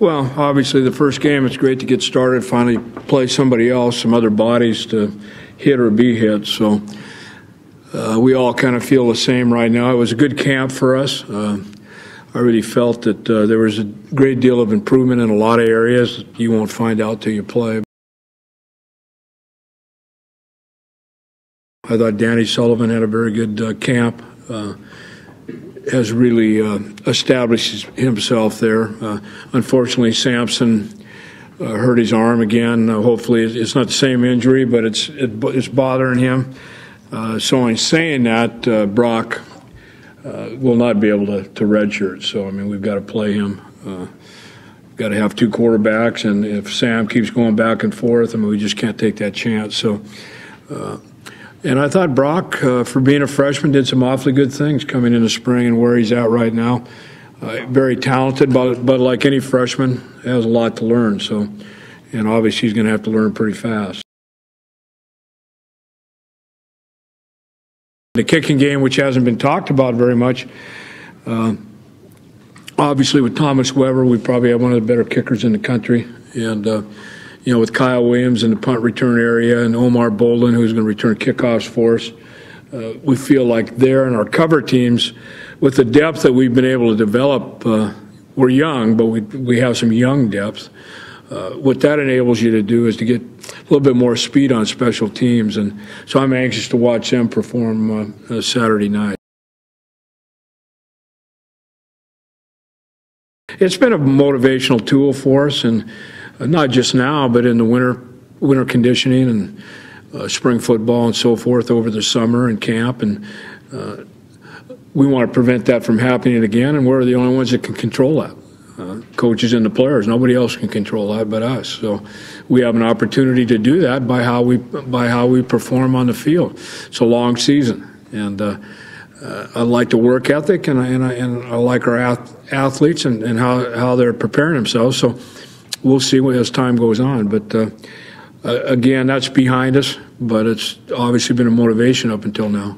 Well, obviously the first game, it's great to get started, finally play somebody else, some other bodies to hit or be hit. So we all kind of feel the same right now. It was a good camp for us. I really felt that there was a great deal of improvement in a lot of areas that you won't find out till you play. I thought Danny Sullivan had a very good camp. Has really established himself there. Unfortunately, Sampson hurt his arm again. Hopefully, it's not the same injury, but it's bothering him. So in saying that, Brock will not be able to redshirt. So I mean, we've got to play him. We've got to have two quarterbacks, and if Sam keeps going back and forth, I mean, we just can't take that chance. So. And I thought Brock, for being a freshman, did some awfully good things coming in the spring and where he's at right now. Very talented, but like any freshman, has a lot to learn. So, and obviously he's going to have to learn pretty fast. The kicking game, which hasn't been talked about very much, obviously with Thomas Weber, we probably have one of the better kickers in the country. And with Kyle Williams in the punt return area and Omar Bolden, who's going to return kickoffs for us, we feel like there in our cover teams, with the depth that we've been able to develop, we're young, but we have some young depth. What that enables you to do is to get a little bit more speed on special teams, and so I'm anxious to watch them perform Saturday night. It's been a motivational tool for us, and not just now, but in the winter conditioning and spring football and so forth over the summer and camp. And we want to prevent that from happening again, and we're the only ones that can control that. Coaches and the players, nobody else can control that but us. So we have an opportunity to do that by how we perform on the field. It's a long season, and I like the work ethic, and I like our athletes and how they're preparing themselves. So we'll see as time goes on. But again, that's behind us, but it's obviously been a motivation up until now.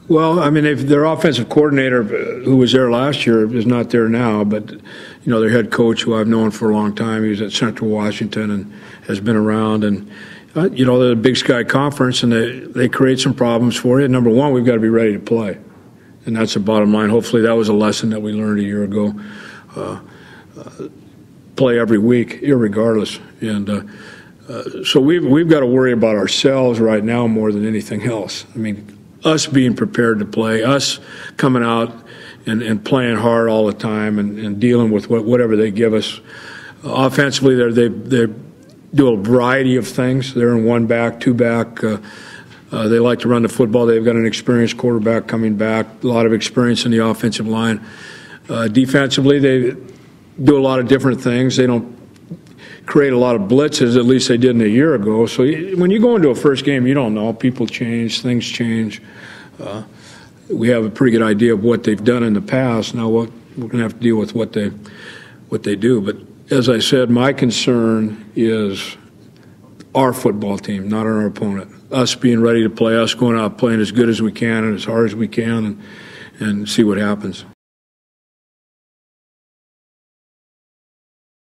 Well, I mean, their offensive coordinator, who was there last year, is not there now. But their head coach, who I've known for a long time, he was at Central Washington and has been around. And they're the Big Sky Conference, and they create some problems for you. Number one, we've got to be ready to play. And that's the bottom line. Hopefully that was a lesson that we learned a year ago. Play every week, irregardless. And so we've got to worry about ourselves right now more than anything else. I mean, us being prepared to play, us coming out and playing hard all the time and dealing with whatever they give us. Offensively, they do a variety of things. They're in one back, two back. They like to run the football. They've got an experienced quarterback coming back, a lot of experience in the offensive line. Defensively, they do a lot of different things. They don't create a lot of blitzes, at least they didn't a year ago. So when you go into a first game, you don't know. People change, things change. We have a pretty good idea of what they've done in the past. Now we're going to have to deal with what they do. But as I said, my concern is our football team, not our opponent. Us being ready to play, us going out playing as good as we can and as hard as we can, and see what happens.